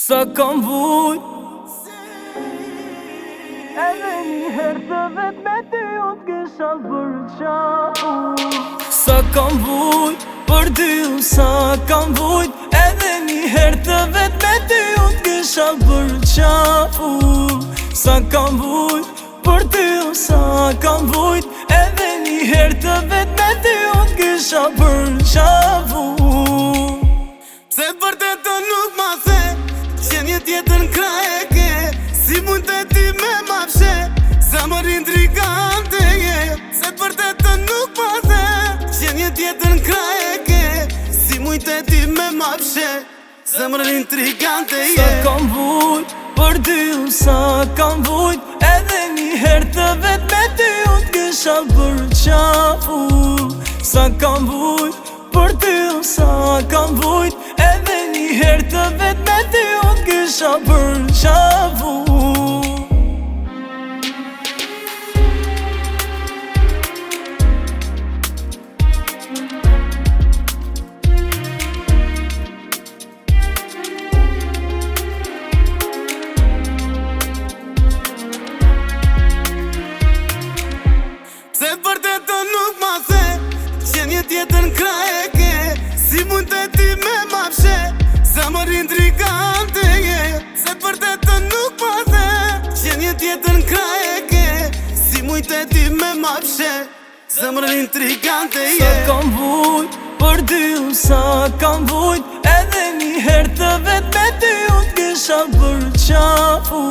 Sa kam vujt edhe një herë të vet me ty unë t'kisha përqau. Sa kam vujt për ty, sa kam vujt edhe një herë të vet me ty unë t'kisha përqau. Sa kam vujt për ty, sa kam vujt edhe një herë të vet me ty unë t'kisha përqau. Se vërtet të nuk ma the që një tjetër n'krah e ke, si mund të ti me ma fshe, zemër intrigante je. Se vërtet të nuk ma the që një tjetër n'krah e ke, si mund të ti me ma fshe, zemër intrigante je. Sa kam vujt për ty, sa kam vujt edhe një herë të vet me ty unë t'kisha përqau. Sa kam vujt për ty, sa kam vujt edhe një herë të vet me ty unë t'kisha përqau. Se vërtet të nuk ma the që një tjetër n'krah e ke, si mund të ti me ma fshe, zemër intrigante je. Se vërtet të nuk ma the që një tjetër n'krah e ke, si mund të ti me ma fshe, zemër intrigante je. Sa kam vujt për ty, sa kam vujt edhe një herë të vet me ty unë t'kisha përqau.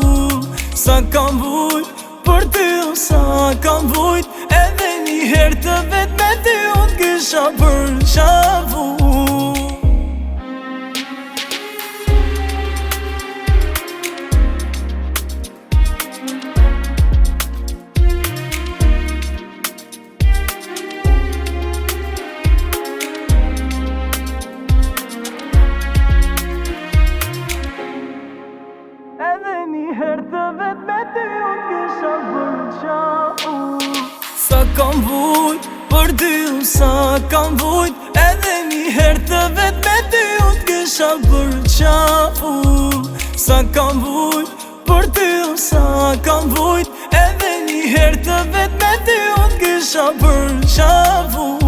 Sa kam vujt për ty, sa kam vujt edhe një herë të vet me ty unë t'kisha përqau. Edhe një herë të vet me ty unë t'kisha përqau. Sa kam vujt për ty, sa kam vujt edhe një herë të vet me ty unë t'kisha përqau. Sa kam vujt për ty, sa kam vujt edhe një herë të vet me ty unë t'kisha përqau.